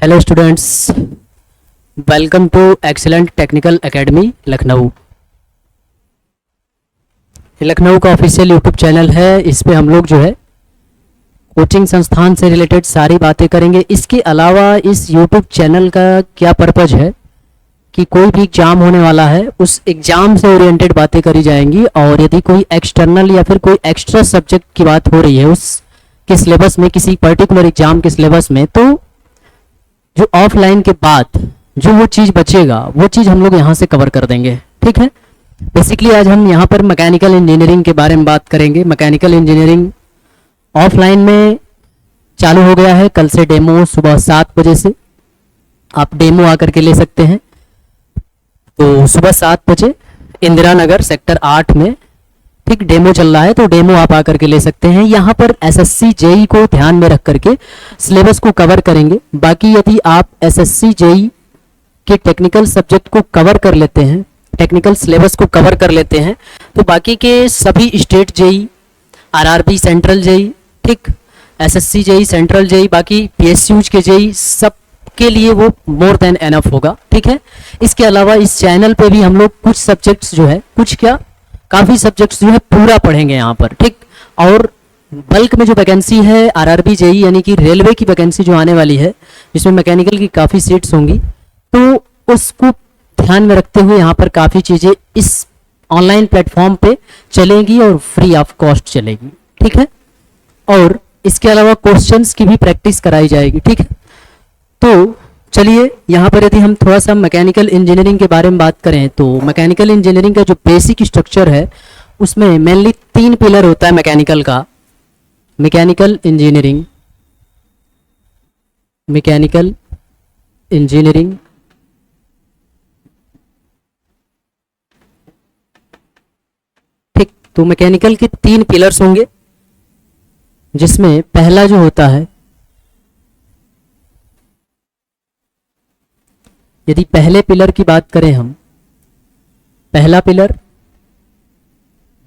Hello students, welcome to excellent technical academy Lucknow. Lucknow का official YouTube channel है। इस पे हम लोग जो है कोचिंग संस्थान से रिलेटेड सारी बातें करेंगे। इसके अलावा इस यूट्यूब चैनल का क्या पर्पज़ है कि कोई भी एग्ज़ाम होने वाला है उस एग्ज़ाम से ओरिएंटेड बातें करी जाएंगी, और यदि कोई एक्सटर्नल या फिर कोई एक्स्ट्रा सब्जेक्ट की बात हो रही है उस के सिलेबस में, किसी पर्टिकुलर एग्ज़ाम के सिलेबस में, तो जो ऑफलाइन के बाद जो वो चीज़ बचेगा वो चीज़ हम लोग यहाँ से कवर कर देंगे। ठीक है। बेसिकली आज हम यहाँ पर मैकेनिकल इंजीनियरिंग के बारे में बात करेंगे। मैकेनिकल इंजीनियरिंग ऑफलाइन में चालू हो गया है। कल से डेमो सुबह 7 बजे से आप डेमो आकर के ले सकते हैं। तो सुबह 7 बजे इंदिरा नगर सेक्टर 8 में ठीक डेमो चल रहा है, तो डेमो आप आकर के ले सकते हैं। यहाँ पर एसएससी जेई को ध्यान में रख करके सिलेबस को कवर करेंगे। बाकी यदि आप एसएससी जेई के टेक्निकल सब्जेक्ट को कवर कर लेते हैं, टेक्निकल सिलेबस को कवर कर लेते हैं, तो बाकी के सभी state JE, RRB central JE, ठीक, एसएससी जेई सेंट्रल जेई, बाकी पीएसयूज के जेई, सब के लिए वो मोर देन एनफ होगा। ठीक है। इसके अलावा इस चैनल पे भी हम लोग कुछ सब्जेक्ट्स जो है, कुछ क्या काफ़ी सब्जेक्ट्स जो है पूरा पढ़ेंगे यहाँ पर। ठीक। और बल्क में जो वैकेंसी है आरआरबी जेई यानी कि रेलवे की वैकेंसी जो आने वाली है, जिसमें मैकेनिकल की काफ़ी सीट्स होंगी, तो उसको ध्यान में रखते हुए यहाँ पर काफ़ी चीज़ें इस ऑनलाइन प्लेटफॉर्म पे चलेंगी और फ्री ऑफ कॉस्ट चलेगी। ठीक है। और इसके अलावा क्वेश्चंस की भी प्रैक्टिस कराई जाएगी। ठीक है। तो चलिए यहाँ पर यदि हम थोड़ा सा मैकेनिकल इंजीनियरिंग के बारे में बात करें, तो मैकेनिकल इंजीनियरिंग का जो बेसिक स्ट्रक्चर है उसमें मेनली 3 पिलर होता है मैकेनिकल का। मैकेनिकल इंजीनियरिंग ठीक। तो मैकेनिकल के 3 पिलर्स होंगे, जिसमें पहला जो होता है, यदि पहले पिलर की बात करें हम, पहला पिलर,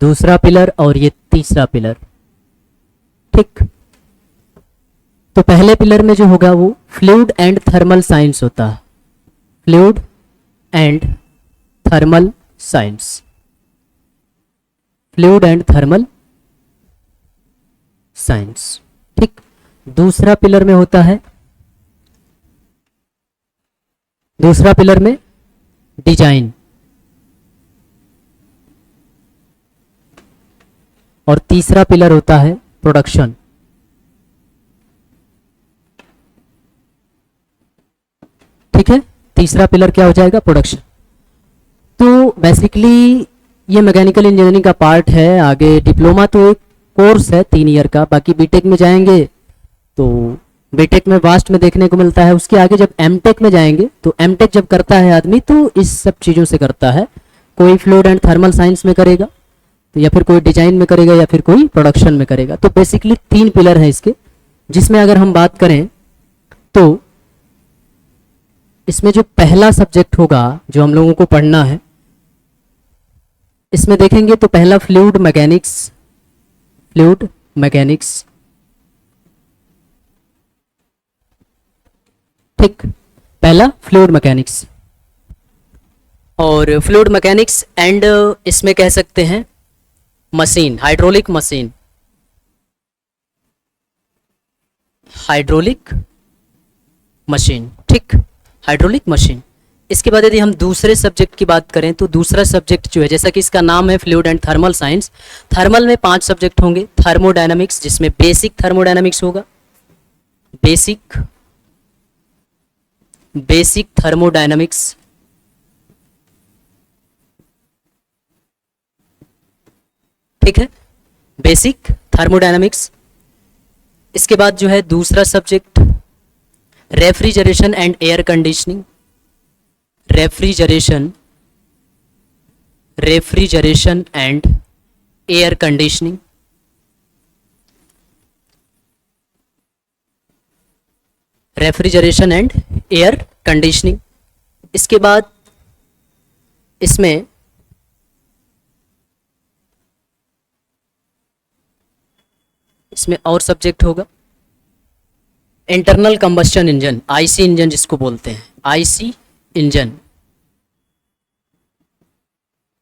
दूसरा पिलर और ये तीसरा पिलर। ठीक। तो पहले पिलर में जो होगा वो फ्लूइड एंड थर्मल साइंस होता है। Fluid and thermal science, fluid and thermal science. ठीक। दूसरा पिलर में होता है, दूसरा पिलर में डिजाइन, और तीसरा पिलर होता है प्रोडक्शन। ठीक है। तीसरा पिलर क्या हो जाएगा? प्रोडक्शन। तो बेसिकली ये मैकेनिकल इंजीनियरिंग का पार्ट है। आगे डिप्लोमा तो एक कोर्स है 3 ईयर का, बाकी बीटेक में जाएंगे तो बीटेक में वास्ट में देखने को मिलता है। उसके आगे जब एमटेक में जाएंगे तो एमटेक जब करता है आदमी तो इस सब चीज़ों से करता है। कोई फ्लूइड एंड थर्मल साइंस में करेगा, तो या फिर कोई डिजाइन में करेगा, या फिर कोई प्रोडक्शन में करेगा। तो बेसिकली 3 पिलर हैं इसके, जिसमें अगर हम बात करें तो इसमें जो पहला सब्जेक्ट होगा जो हम लोगों को पढ़ना है, इसमें देखेंगे तो पहला फ्लूइड मैकेनिक्स, फ्लूइड मैकेनिक्स। ठीक। पहला फ्लूइड मैकेनिक्स, और फ्लूइड मैकेनिक्स एंड इसमें कह सकते हैं machine, hydraulic machine, hydraulic machine. ठीक। Hydraulic machine. इसके बाद यदि हम दूसरे सब्जेक्ट की बात करें तो दूसरा सब्जेक्ट जो है, जैसा कि इसका नाम है fluid and thermal science, thermal में 5 सब्जेक्ट होंगे। थर्मोडायनामिक्स, जिसमें बेसिक थर्मोडायनामिक्स होगा, बेसिक थर्मोडायनामिक्स। ठीक है। Basic thermodynamics. इसके बाद जो है दूसरा subject refrigeration and air conditioning, refrigeration and air conditioning. Refrigeration and air conditioning. इसके बाद इसमें और सब्जेक्ट होगा, internal combustion engine, IC engine जिसको बोलते हैं, आईसी इंजन,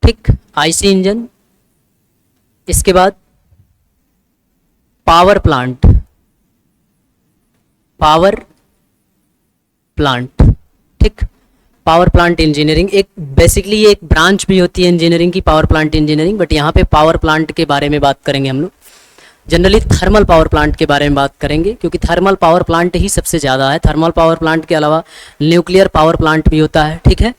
ठीक, आईसी इंजन। इसके बाद पावर प्लांट, पावर प्लांट, ठीक, पावर प्लांट इंजीनियरिंग एक बेसिकली ये एक ब्रांच भी होती है इंजीनियरिंग की, पावर प्लांट इंजीनियरिंग, बट यहाँ पे पावर प्लांट के बारे में बात करेंगे हम लोग। जनरली थर्मल पावर प्लांट के बारे में बात करेंगे क्योंकि थर्मल पावर प्लांट ही सबसे ज़्यादा है। थर्मल पावर प्लांट के अलावा न्यूक्लियर पावर प्लांट भी होता है, ठीक है,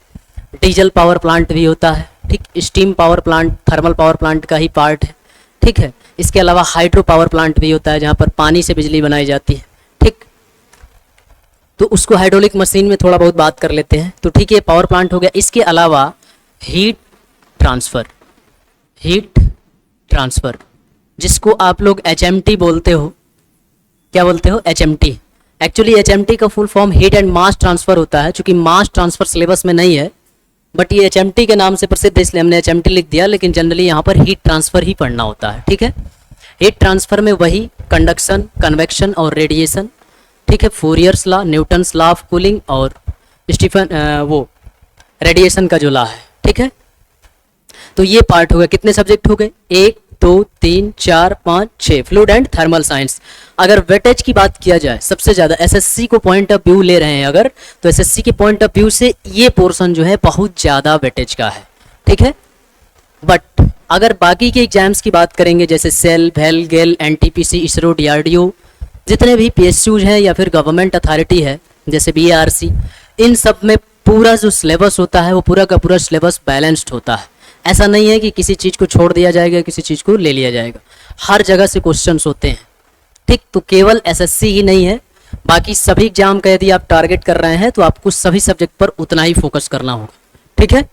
डीजल पावर प्लांट भी होता है, ठीक, steam power plant thermal power plant का ही पार्ट है, ठीक है। इसके अलावा हाइड्रो पावर प्लांट भी होता है जहाँ पर पानी से बिजली बनाई जाती है, ठीक, तो उसको हाइड्रोलिक मशीन में थोड़ा बहुत बात कर लेते हैं। तो ठीक है, पावर प्लांट हो गया। इसके अलावा हीट ट्रांसफ़र, हीट ट्रांसफ़र जिसको आप लोग एचएमटी बोलते हो, क्या बोलते हो, एचएमटी। एक्चुअली एचएमटी का full form heat and mass transfer होता है, चूंकि मास ट्रांसफ़र सिलेबस में नहीं है, बट ये एचएमटी के नाम से प्रसिद्ध है इसलिए हमने एचएमटी लिख दिया, लेकिन जनरली यहाँ पर हीट ट्रांसफ़र ही पढ़ना होता है, ठीक है। हीट ट्रांसफ़र में वही कंडक्शन, कन्वेक्शन और रेडिएशन, ठीक है, Fourier's law, Newton's law of cooling और स्टीफन वो रेडिएशन का जो लॉ है, ठीक है। तो ये पार्ट हो गए। कितने सब्जेक्ट हो गए, 1 2 3 4 5 6, फ्लूइड एंड थर्मल साइंस। अगर वेटेज की बात किया जाए सबसे ज़्यादा एसएससी को पॉइंट ऑफ व्यू ले रहे हैं अगर, तो एसएससी के पॉइंट ऑफ व्यू से ये पोर्शन जो है बहुत ज़्यादा वेटेज का है, ठीक है। बट अगर बाकी के एग्जाम्स की बात करेंगे जैसे सेल, भेल, गेल, एनटीपीसी, इसरो, डीआरडीओ, जितने भी पीएसयूज हैं या फिर गवर्नमेंट अथॉरिटी है जैसे बीएआरसी, इन सब में पूरा जो सिलेबस होता है वो पूरा का पूरा सिलेबस बैलेंस्ड होता है। ऐसा नहीं है कि किसी चीज़ को छोड़ दिया जाएगा, किसी चीज़ को ले लिया जाएगा, हर जगह से क्वेश्चंस होते हैं, ठीक। तो केवल एसएससी ही नहीं है, बाकी सभी एग्जाम का यदि आप टारगेट कर रहे हैं तो आपको सभी सब्जेक्ट पर उतना ही फोकस करना होगा, ठीक है।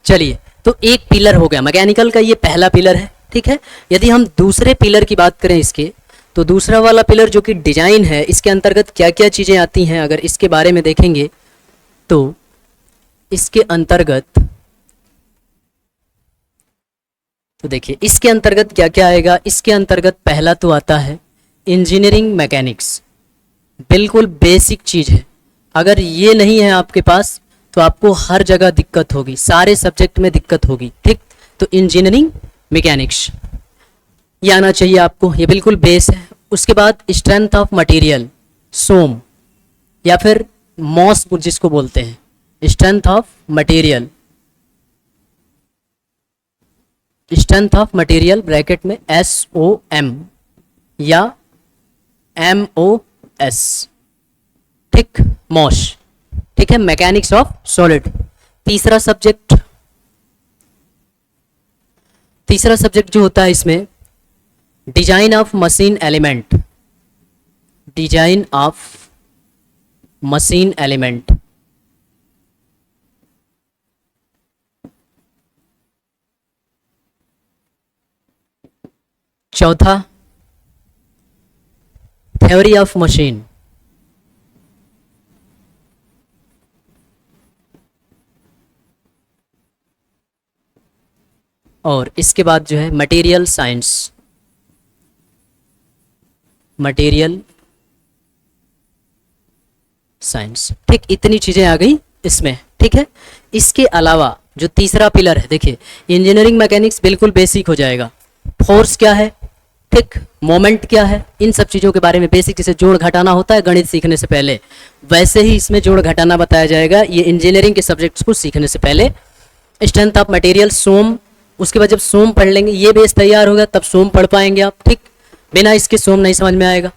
चलिए, तो एक पिलर हो गया मैकेनिकल का, ये पहला पिलर है, ठीक है। यदि हम दूसरे पिलर की बात करें इसके, तो दूसरा वाला पिलर जो कि डिजाइन है, इसके अंतर्गत क्या क्या चीज़ें आती हैं अगर इसके बारे में देखेंगे तो इसके अंतर्गत, तो देखिए इसके अंतर्गत क्या क्या आएगा। इसके अंतर्गत पहला तो आता है इंजीनियरिंग मैकेनिक्स, बिल्कुल बेसिक चीज़ है। अगर ये नहीं है आपके पास तो आपको हर जगह दिक्कत होगी, सारे सब्जेक्ट में दिक्कत होगी, ठीक। तो इंजीनियरिंग मैकेनिक्स ये आना चाहिए आपको, ये बिल्कुल बेस है। उसके बाद स्ट्रेंथ ऑफ मटेरियल, सोम या फिर मॉस जिसको बोलते हैं, strength of material, strength of material bracket में SOM या MOS, ठीक, मॉस, ठीक है, मैकेनिक्स ऑफ सॉलिड। तीसरा सब्जेक्ट जो होता है इसमें design of machine element, design of machine element. चौथा थ्योरी ऑफ मशीन, और इसके बाद जो है मटेरियल साइंस, मटेरियल साइंस, ठीक। इतनी चीजें आ गई इसमें, ठीक है। इसके अलावा जो तीसरा पिलर है, देखिए इंजीनियरिंग मैकेनिक्स बिल्कुल बेसिक हो जाएगा। फोर्स क्या है, ठीक, मोमेंट क्या है, इन सब चीज़ों के बारे में बेसिक, जैसे जोड़ घटाना होता है गणित सीखने से पहले, वैसे ही इसमें जोड़ घटाना बताया जाएगा ये इंजीनियरिंग के सब्जेक्ट्स को सीखने से पहले। स्ट्रेंथ ऑफ मटेरियल, सोम, उसके बाद जब सोम पढ़ लेंगे, ये बेस तैयार होगा तब सोम पढ़ पाएंगे आप, ठीक। बिना इसके सोम नहीं समझ में आएगा।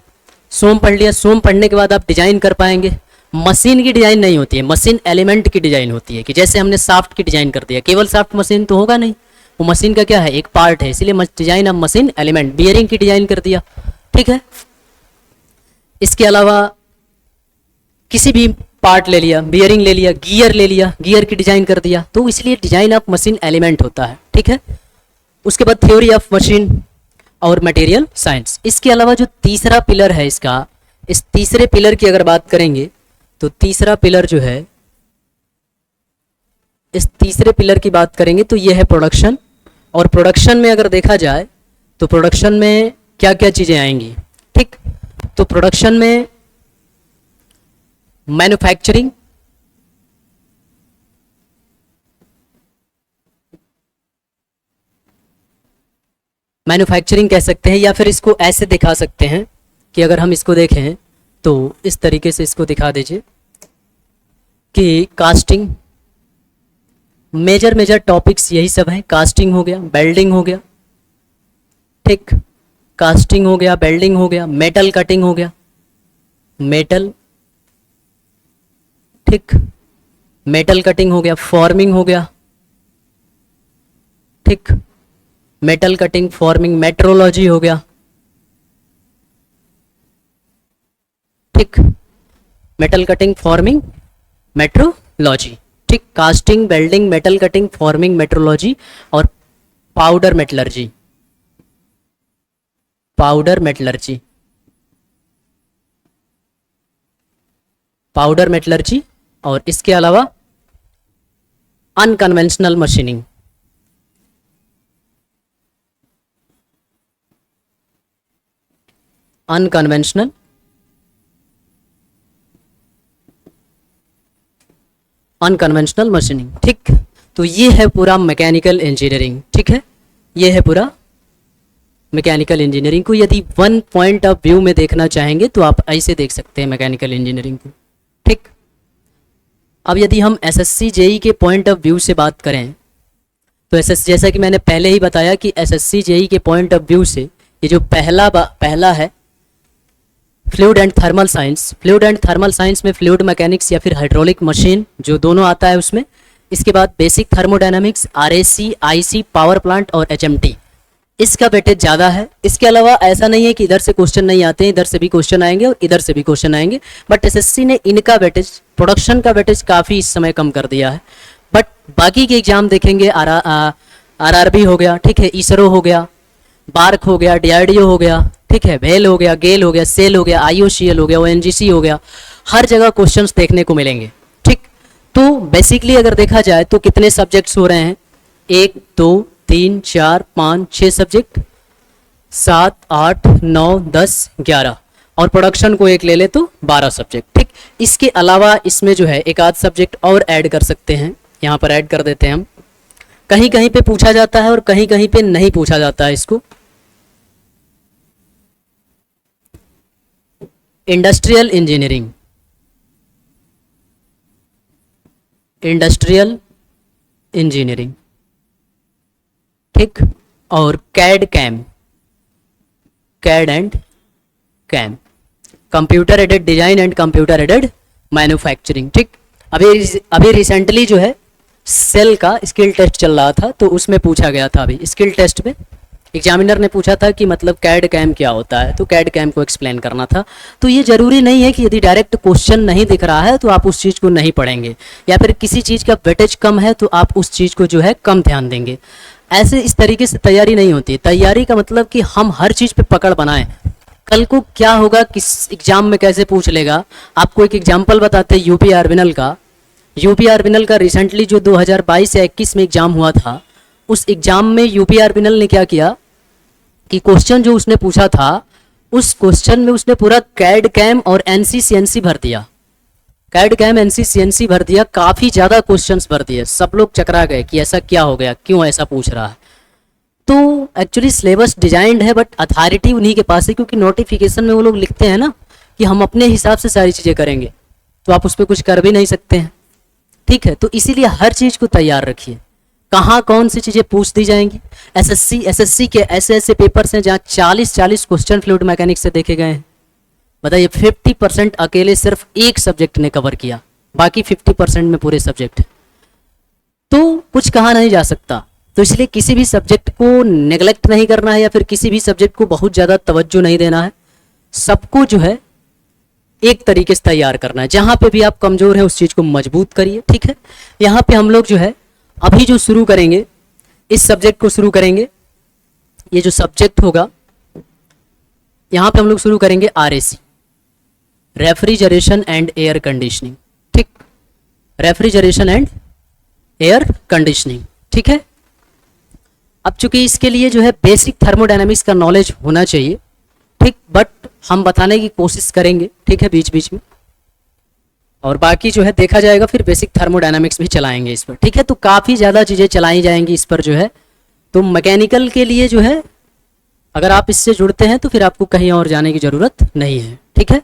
सोम पढ़ लिया, सोम पढ़ने के बाद आप डिजाइन कर पाएंगे। मशीन की डिजाइन नहीं होती है, मशीन एलिमेंट की डिजाइन होती है, कि जैसे हमने साफ्ट की डिजाइन कर दिया, केवल साफ्ट मशीन तो होगा नहीं, वो मशीन का क्या है, एक पार्ट है, इसलिए design of machine element, bearing की डिजाइन कर दिया, ठीक है। इसके अलावा किसी भी पार्ट ले लिया, बियरिंग ले लिया, गियर ले लिया, गियर की डिजाइन कर दिया, तो इसलिए डिजाइन ऑफ मशीन एलिमेंट होता है, ठीक है। उसके बाद थ्योरी ऑफ मशीन और मटेरियल साइंस। इसके अलावा जो तीसरा पिलर है इसका, इस तीसरे पिलर की अगर बात करेंगे तो तीसरा पिलर जो है, इस तीसरे पिलर की बात करेंगे तो ये है प्रोडक्शन। और प्रोडक्शन में अगर देखा जाए तो प्रोडक्शन में क्या क्या चीज़ें आएंगी, ठीक। तो प्रोडक्शन में मैन्युफैक्चरिंग, मैन्युफैक्चरिंग कह सकते हैं, या फिर इसको ऐसे दिखा सकते हैं कि अगर हम इसको देखें तो इस तरीके से इसको दिखा दीजिए कि कास्टिंग, मेजर टॉपिक्स यही सब हैं। कास्टिंग हो गया, वेल्डिंग हो गया, ठीक, कास्टिंग हो गया, वेल्डिंग हो गया, मेटल कटिंग हो गया, मेटल, ठीक, मेटल कटिंग हो गया, फॉर्मिंग हो गया, ठीक, मेटल कटिंग, फॉर्मिंग, मेट्रोलॉजी हो गया, ठीक, मेटल कटिंग, फॉर्मिंग, मेट्रोलॉजी, ठीक, casting, welding, metal cutting, forming, metrology और powder metallurgy, powder metallurgy, powder metallurgy, और इसके अलावा unconventional machining, unconventional unconventional machining, ठीक। तो ये है पूरा मैकेनिकल इंजीनियरिंग, ठीक है, ये है पूरा मैकेनिकल इंजीनियरिंग को। यदि वन पॉइंट ऑफ व्यू में देखना चाहेंगे तो आप ऐसे देख सकते हैं मैकेनिकल इंजीनियरिंग को, ठीक। अब यदि हम एसएससी जेई के पॉइंट ऑफ व्यू से बात करें तो जैसा कि मैंने पहले ही बताया कि एसएससी जेई के पॉइंट ऑफ व्यू से ये जो पहला है fluid and thermal science, fluid and thermal science में फ्लूइड मैकेनिक्स या फिर हाइड्रोलिक मशीन जो दोनों आता है उसमें। इसके बाद basic thermodynamics, RAC, IC, power plant और एचएमटी, इसका वेटेज ज़्यादा है। इसके अलावा ऐसा नहीं है कि इधर से क्वेश्चन नहीं आते हैं, इधर से भी क्वेश्चन आएंगे और इधर से भी क्वेश्चन आएंगे, बट एसएससी ने इनका वेटेज, प्रोडक्शन का वेटेज काफ़ी इस समय कम कर दिया है। बट बाकी के एग्जाम देखेंगे, आरआरबी हो गया, ठीक है, इसरो हो गया, बार्क हो गया, डीआरडीओ हो गया, ठीक है, भेल हो गया, गेल हो गया, सेल हो गया, आईओसीएल हो गया, ओएनजीसी हो गया, हर जगह क्वेश्चंस देखने को मिलेंगे, ठीक। तो बेसिकली अगर देखा जाए तो कितने सब्जेक्ट्स हो रहे हैं, 1 2 3 4 5 6 सब्जेक्ट, 7 8 9 10 11, और प्रोडक्शन को एक ले ले तो 12 सब्जेक्ट, ठीक। इसके अलावा इसमें जो है एक आध सब्जेक्ट और ऐड कर सकते हैं, यहाँ पर ऐड कर देते हैं हम। कहीं कहीं पे पूछा जाता है और कहीं कहीं पे नहीं पूछा जाता है इसको। इंडस्ट्रियल इंजीनियरिंग, इंडस्ट्रियल इंजीनियरिंग, ठीक, और CAD CAM, CAD and CAM, computer aided design and computer aided manufacturing, ठीक। अभी रिसेंटली जो है सेल का स्किल टेस्ट चल रहा था, तो उसमें पूछा गया था, अभी स्किल टेस्ट में एग्जामिनर ने पूछा था कि मतलब कैड कैम क्या होता है, तो कैड कैम को एक्सप्लेन करना था। तो ये जरूरी नहीं है कि यदि डायरेक्ट क्वेश्चन नहीं दिख रहा है तो आप उस चीज़ को नहीं पढ़ेंगे, या फिर किसी चीज़ का वेटेज कम है तो आप उस चीज़ को जो है कम ध्यान देंगे। ऐसे इस तरीके से तैयारी नहीं होती। तैयारी का मतलब कि हम हर चीज़ पे पकड़ बनाएं, कल को क्या होगा, किस एग्जाम में कैसे पूछ लेगा। आपको एक एग्जाम्पल बताते हैं यूपी आर्विनल का। यूपी आर्विनल का रिसेंटली जो 2022 या 21 में एग्जाम हुआ था, उस एग्जाम में यूपी आर्विनल ने क्या किया कि क्वेश्चन जो उसने पूछा था, उस क्वेश्चन में उसने पूरा कैड कैम और एनसी-सीएनसी भर दिया, कैड कैम एनसी-सीएनसी भर दिया, काफ़ी ज़्यादा क्वेश्चंस भर दिए। सब लोग चकरा गए कि ऐसा क्या हो गया, क्यों ऐसा पूछ रहा है। तो एक्चुअली सिलेबस डिजाइंड है, बट अथॉरिटी उन्हीं के पास है, क्योंकि नोटिफिकेशन में वो लोग लिखते हैं ना कि हम अपने हिसाब से सारी चीज़ें करेंगे, तो आप उस पर कुछ कर भी नहीं सकते हैं, ठीक है। तो इसीलिए हर चीज़ को तैयार रखिए, कहाँ कौन सी चीज़ें पूछ दी जाएंगी। एसएससी के ऐसे पेपर्स हैं जहाँ 40 क्वेश्चन फ्लूइड मैकेनिक्स से देखे गए हैं। बताइए, 50% अकेले सिर्फ एक सब्जेक्ट ने कवर किया, बाकी 50% में पूरे सब्जेक्ट, तो कुछ कहा नहीं जा सकता। तो इसलिए किसी भी सब्जेक्ट को नेग्लेक्ट नहीं करना है, या फिर किसी भी सब्जेक्ट को बहुत ज़्यादा तवज्जो नहीं देना है। सबको जो है एक तरीके से तैयार करना है। जहाँ पे भी आप कमज़ोर हैं उस चीज़ को मजबूत करिए, ठीक है। यहाँ पे हम लोग जो है अभी जो शुरू करेंगे, इस सब्जेक्ट को शुरू करेंगे। ये जो सब्जेक्ट होगा, यहाँ पे हम लोग शुरू करेंगे RAC, refrigeration and air conditioning, ठीक, रेफ्रिजरेशन एंड एयर कंडीशनिंग, ठीक है। अब चूंकि इसके लिए जो है बेसिक थर्मोडायनामिक्स का नॉलेज होना चाहिए, ठीक, बट हम बताने की कोशिश करेंगे, ठीक है, बीच बीच में। और बाकी जो है देखा जाएगा, फिर बेसिक थर्मोडायनामिक्स भी चलाएंगे इस पर, ठीक है। तो काफ़ी ज़्यादा चीज़ें चलाई जाएंगी इस पर जो है। तो मैकेनिकल के लिए जो है अगर आप इससे जुड़ते हैं तो फिर आपको कहीं और जाने की ज़रूरत नहीं है, ठीक है।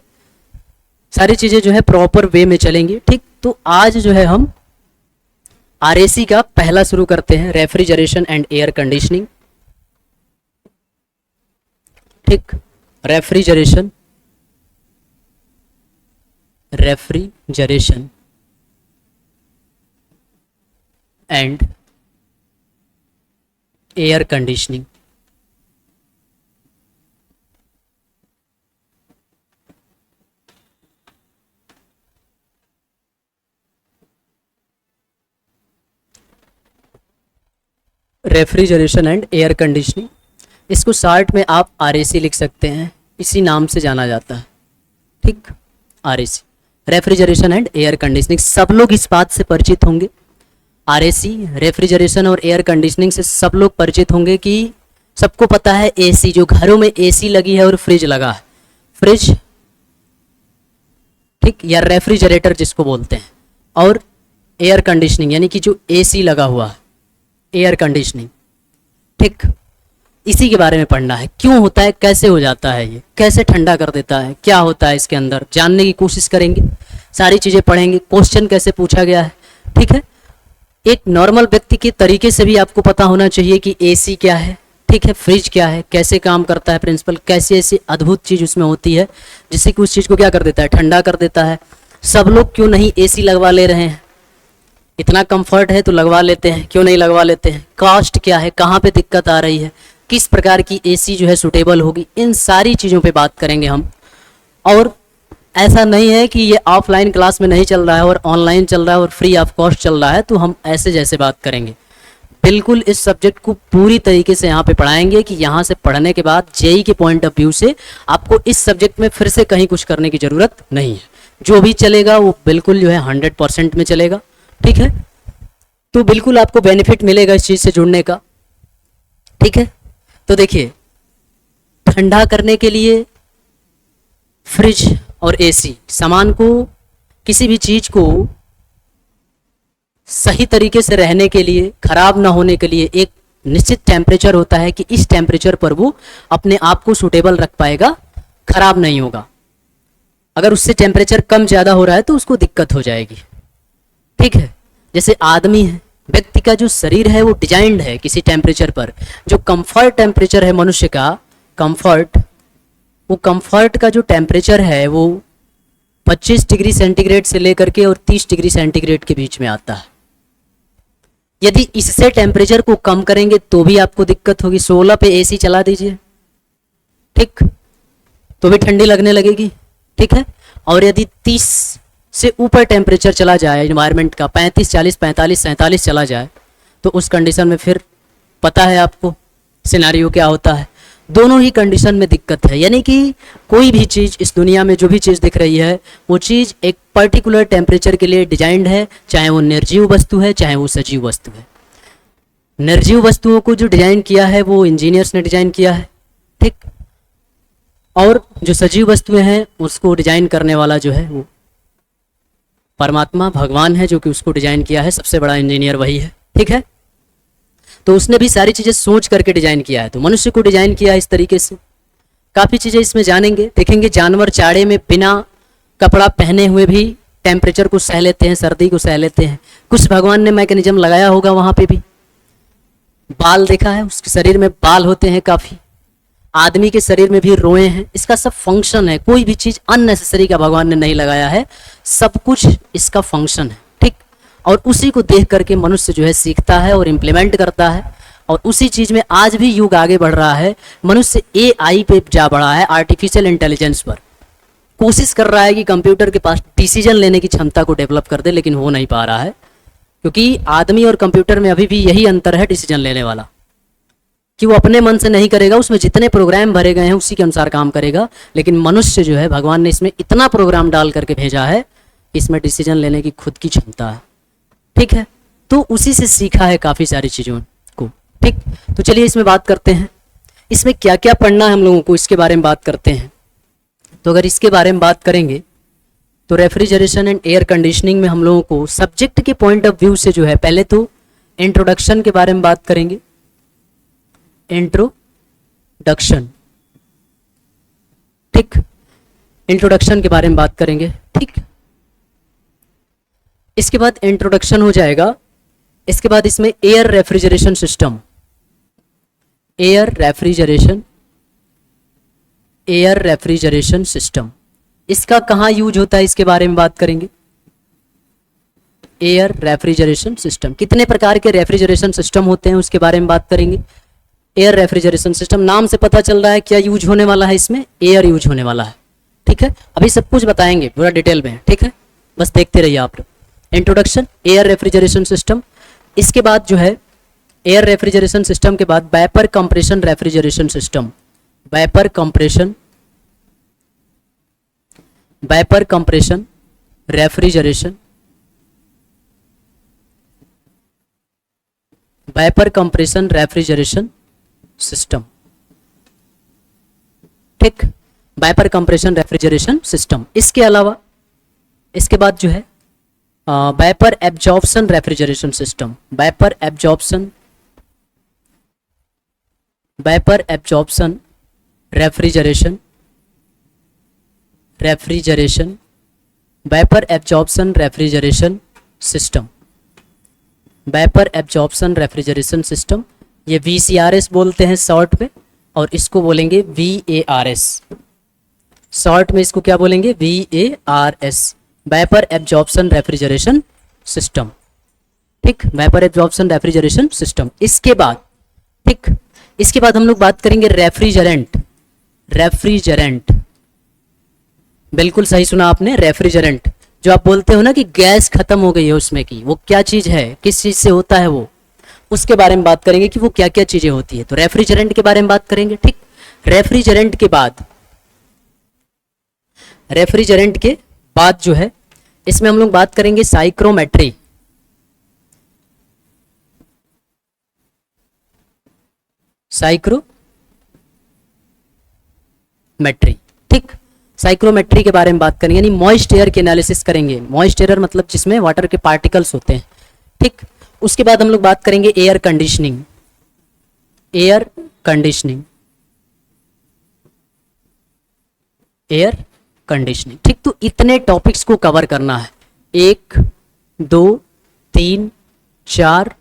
सारी चीज़ें जो है प्रॉपर वे में चलेंगी, ठीक। तो आज जो है हम आरएसी का पहला शुरू करते हैं, रेफ्रिजरेशन एंड एयर कंडीशनिंग, ठीक। Refrigeration and air conditioning. Refrigeration and air conditioning, इसको शार्ट में आप आरएसी लिख सकते हैं, इसी नाम से जाना जाता है, ठीक। RAC, refrigeration and air conditioning, सब लोग इस बात से परिचित होंगे। आरएसी, रेफ्रिजरेशन और एयर कंडीशनिंग से सब लोग परिचित होंगे कि सबको पता है एसी, जो घरों में एसी लगी है और फ्रिज लगा है, फ्रिज, ठीक, या रेफ्रिजरेटर जिसको बोलते हैं, और एयर कंडीशनिंग यानी कि जो एसी लगा हुआ है, एयर कंडीशनिंग, ठीक। इसी के बारे में पढ़ना है, क्यों होता है, कैसे हो जाता है, ये कैसे ठंडा कर देता है, क्या होता है इसके अंदर, जानने की कोशिश करेंगे, सारी चीज़ें पढ़ेंगे, क्वेश्चन कैसे पूछा गया है, ठीक है। एक नॉर्मल व्यक्ति के तरीके से भी आपको पता होना चाहिए कि एसी क्या है, ठीक है, फ्रिज क्या है, कैसे काम करता है प्रिंसिपल, कैसे ऐसी अद्भुत चीज़ उसमें होती है जिससे कि उस चीज़ को क्या कर देता है, ठंडा कर देता है। सब लोग क्यों नहीं एसी लगवा ले रहे हैं, इतना कंफर्ट है तो लगवा लेते हैं, क्यों नहीं लगवा लेते हैं, कॉस्ट क्या है, कहाँ पे दिक्कत आ रही है, किस प्रकार की एसी जो है सुटेबल होगी, इन सारी चीज़ों पे बात करेंगे हम। और ऐसा नहीं है कि ये ऑफलाइन क्लास में नहीं चल रहा है और ऑनलाइन चल रहा है और फ्री ऑफ कॉस्ट चल रहा है तो हम ऐसे जैसे बात करेंगे, बिल्कुल इस सब्जेक्ट को पूरी तरीके से यहाँ पे पढ़ाएंगे कि यहाँ से पढ़ने के बाद जेई के पॉइंट ऑफ व्यू से आपको इस सब्जेक्ट में फिर से कहीं कुछ करने की ज़रूरत नहीं है, जो भी चलेगा वो बिल्कुल जो है 100% में चलेगा, ठीक है। तो बिल्कुल आपको बेनिफिट मिलेगा इस चीज़ से जुड़ने का, ठीक है। तो देखिए, ठंडा करने के लिए फ्रिज और एसी, सामान को, किसी भी चीज़ को सही तरीके से रहने के लिए, खराब ना होने के लिए एक निश्चित टेम्परेचर होता है कि इस टेम्परेचर पर वो अपने आप को सूटेबल रख पाएगा, खराब नहीं होगा। अगर उससे टेम्परेचर कम ज़्यादा हो रहा है तो उसको दिक्कत हो जाएगी, ठीक है। जैसे आदमी है, व्यक्ति का जो शरीर है वो डिजाइंड है किसी टेम्परेचर पर, जो कंफर्ट टेम्परेचर है मनुष्य का, कंफर्ट, वो कंफर्ट का जो टेम्परेचर है वो 25 डिग्री सेंटीग्रेड से लेकर के और 30 डिग्री सेंटीग्रेड के बीच में आता है। यदि इससे टेम्परेचर को कम करेंगे तो भी आपको दिक्कत होगी। 16 पे एसी चला दीजिए, ठीक, तो भी ठंडी लगने लगेगी, ठीक है। और यदि 30 से ऊपर टेम्परेचर चला जाए एनवायरनमेंट का, 35, 40, 45, 47 चला जाए, तो उस कंडीशन में फिर पता है आपको सिनेरियो क्या होता है। दोनों ही कंडीशन में दिक्कत है, यानी कि कोई भी चीज़ इस दुनिया में जो भी चीज़ दिख रही है वो चीज़ एक पर्टिकुलर टेम्परेचर के लिए डिजाइंड है, चाहे वो निर्जीव वस्तु है चाहे वो सजीव वस्तु है। निर्जीव वस्तुओं को जो डिजाइन किया है वो इंजीनियर्स ने डिजाइन किया है, ठीक, और जो सजीव वस्तुएं हैं उसको डिजाइन करने वाला जो है वो परमात्मा, भगवान है, जो कि उसको डिजाइन किया है, सबसे बड़ा इंजीनियर वही है, ठीक है। तो उसने भी सारी चीज़ें सोच करके डिजाइन किया है, तो मनुष्य को डिजाइन किया है इस तरीके से। काफ़ी चीज़ें इसमें जानेंगे, देखेंगे जानवर चाड़े में बिना कपड़ा पहने हुए भी टेम्परेचर को सह लेते हैं, सर्दी को सह लेते हैं। कुछ भगवान ने मैकेनिज्म लगाया होगा वहाँ पे भी। बाल देखा है, उसके शरीर में बाल होते हैं काफ़ी, आदमी के शरीर में भी रोए हैं, इसका सब फंक्शन है। कोई भी चीज़ अननेसेसरी का भगवान ने नहीं लगाया है, सब कुछ इसका फंक्शन है, ठीक। और उसी को देख करके मनुष्य जो है सीखता है और इम्प्लीमेंट करता है, और उसी चीज़ में आज भी युग आगे बढ़ रहा है। मनुष्य एआई पे जा बढ़ा है, आर्टिफिशियल इंटेलिजेंस पर कोशिश कर रहा है कि कंप्यूटर के पास डिसीजन लेने की क्षमता को डेवलप कर दे, लेकिन हो नहीं पा रहा है, क्योंकि आदमी और कंप्यूटर में अभी भी यही अंतर है डिसीजन लेने वाला, कि वो अपने मन से नहीं करेगा, उसमें जितने प्रोग्राम भरे गए हैं उसी के अनुसार काम करेगा। लेकिन मनुष्य जो है भगवान ने इसमें इतना प्रोग्राम डाल करके भेजा है, इसमें डिसीजन लेने की खुद की क्षमता है, ठीक है। तो उसी से सीखा है काफ़ी सारी चीज़ों को, ठीक। तो चलिए इसमें बात करते हैं, इसमें क्या क्या पढ़ना है हम लोगों को, इसके बारे में बात करते हैं। तो अगर इसके बारे में बात करेंगे तो रेफ्रिजरेशन एंड एयर कंडीशनिंग में हम लोगों को सब्जेक्ट के पॉइंट ऑफ व्यू से जो है, पहले तो इंट्रोडक्शन के बारे में बात करेंगे, इंट्रोडक्शन, ठीक, इंट्रोडक्शन के बारे में बात करेंगे, ठीक। इसके बाद इंट्रोडक्शन हो जाएगा, इसके बाद इसमें air refrigeration system, air refrigeration system, इसका कहाँ यूज होता है इसके बारे में बात करेंगे। एयर रेफ्रिजरेशन सिस्टम, कितने प्रकार के रेफ्रिजरेशन सिस्टम होते हैं उसके बारे में बात करेंगे। एयर रेफ्रिजरेशन सिस्टम, नाम से पता चल रहा है क्या यूज होने वाला है, इसमें एयर यूज होने वाला है, ठीक है। अभी सब कुछ बताएंगे पूरा डिटेल में, ठीक है, बस देखते रहिए आप लोग। इंट्रोडक्शन, एयर रेफ्रिजरेशन सिस्टम, इसके बाद जो है एयर रेफ्रिजरेशन सिस्टम के बाद vapour compression refrigeration system, vapour compression refrigeration, vapour compression refrigeration system, ठीक, वेपर कंप्रेशन रेफ्रिजरेशन सिस्टम। इसके अलावा इसके बाद जो है vapour absorption refrigeration system, vapour absorption refrigeration, vapour absorption refrigeration system, vapour absorption refrigeration system, ये VCRS बोलते हैं शॉर्ट में, और इसको बोलेंगे VARS, शॉर्ट में इसको क्या बोलेंगे, VARS, vapour absorption refrigeration system, ठीक, वेपर एब्जॉर्प्शन रेफ्रिजरेशन सिस्टम। इसके बाद, ठीक, इसके बाद हम लोग बात करेंगे रेफ्रिजरेंट, बिल्कुल सही सुना आपने, रेफ्रिजरेंट, जो आप बोलते हो ना कि गैस खत्म हो गई है उसमें की, वो क्या चीज है, किस चीज से होता है वो, उसके बारे में बात करेंगे कि वो क्या क्या चीजें होती है, तो रेफ्रिजरेंट के बारे में बात करेंगे, ठीक। रेफ्रिजरेंट के बाद जो है इसमें हम लोग बात करेंगे साइक्रोमेट्री, ठीक, साइक्रोमेट्री के बारे में बात करेंगे, यानी मॉइस्ट एयर की एनालिसिस करेंगे, मॉइस्ट एयर मतलब जिसमें वाटर के पार्टिकल्स होते हैं, ठीक। उसके बाद हम लोग बात करेंगे एयर कंडीशनिंग, ठीक। तो इतने टॉपिक्स को कवर करना है, 1 2 3 4